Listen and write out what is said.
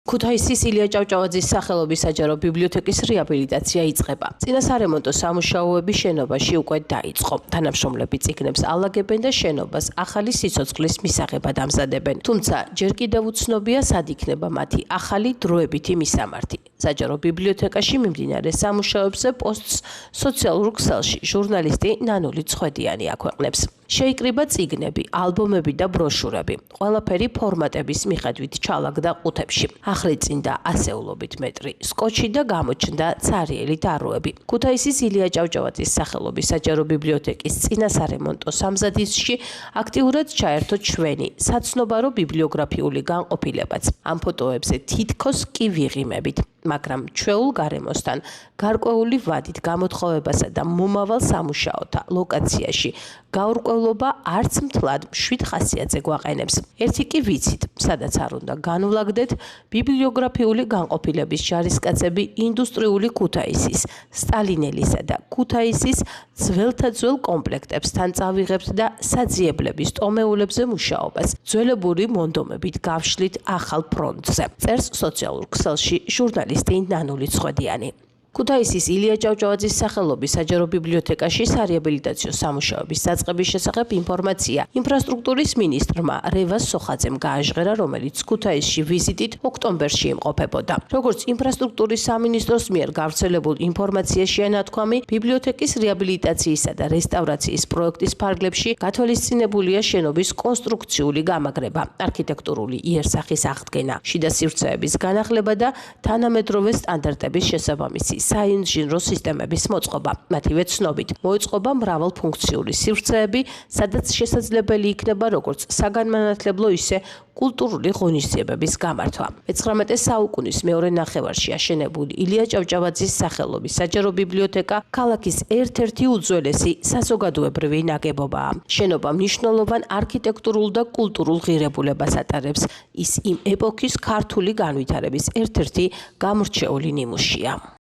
ქუთაისის ილია ჭავჭავაძის სახელობის საჯარო ბიბლიოთეკის რეაბილიტაცია იწყება. წინასარემონტო სამუშაოები შენობაში უკვე დაიწყო. თანამშრომლები წიგნებს ალაგებენ და შენობას ახალი სიცოცხლის მისაღებად ამზადებენ. თუმცა ჯერ კიდევ უცნობია, სად იქნება მათი ახალი დროებითი მისამართი. საჯარო ბიბლიოთეკაში მიმდინარე სამუშაოებზე პოსტს სოციალურ ქსელში ჟურნალისტი ნანული წხვედიანი აქვეყნებს. შეიკრიბა წიგნები, ალბომები და ბროშურები. ყველაფერი ფორმატების მიხედვით ჩალაგდა ყუთებში. ახლიწინდა ასეულობით მეტრი, სკოჩი და გამოჩნდა ცარიელი დაროები. ქუთაისის ილია ჭავჭავაძის სახელობის საჯარო ბიბლიოთეკის წინასარემონტო სამზადისში აქტიურად ჩაერთო ჩვენი საცნობარო ბიბლიოგრაფიული განყოფილებაც. ამ ფოტოებზე თითქოს კი ვიღიმებით, მაგრამ ჩვეულ გარემოსთან გარკვეული ვადით გამოთხოვებასა და მომავალ სამუშაოთა ლოკაციაში გაურკვევლობა არც მთლად 7 ხასიათზე გვაყენებს. ერთი კი ვიცით, სადაც არ უნდა განვლაგდეთ, ბიბლიოგრაფიული განყოფილების ჯარისკაცები ინდუსტრიული ქუთაისის, სტალინელისა და ქუთაისის ძველთაძველ კომპლექტებსთან წავიღებთ და საძიებლების ტომეულებზე მუშაობას ძველებური მონდომებით გავშლით ახალ ფრონტზე. წერს სოციალურ ქსელში ჟურნალისტი ნანული წხვედიანი. ქუთაისის ილია ჭავჭავაძის სახელობის საჯარო ბიბლიოთეკაში სარეაბილიტაციო სამუშაოების დაწყების შესახებ ინფორმაცია ინფრასტრუქტურის მინისტრმა რევაზ სოხაძემ გააჟღერა, რომელიც ქუთაისში ვიზიტით ოქტომბერში იმყოფებოდა. როგორც ინფრასტრუქტურის სამინისტროს მიერ გავრცელებულ ინფორმაციაშია ნათქვამი, ბიბლიოთეკის რეაბილიტაციისა და რესტავრაციის პროექტის ფარგლებში გათვალისწინებულია შენობის კონსტრუქციული გამაგრება, არქიტექტურული იერსახის აღდგენა, შიდა სივრცეების განახლება და თანამედროვე სტანდარტების შესაბამისი საინჟინრო სისტემების მოწყობა. მათივე ცნობით, მოეწყობა მრავალფუნქციური სივრცეები, სადაც შესაძლებელი იქნება როგორც საგანმანათლებლო, ისე კულტურული ღონისძიებების გამართვა. 19 საუკუნის მეორე ნახევარში აშენებული ილია ჭავჭავაძის სახელობის საჯარო ბიბლიოთეკა ქალაქის ერთ-ერთი უძველესი საზოგადოებრივი ნაგებობაა. შენობა მნიშვნელოვან არქიტექტურულ და კულტურულ ღირებულებას ატარებს. ის იმ ეპოქის ქართული განვითარების ერთ-ერთი გამორჩეული ნიმუშია.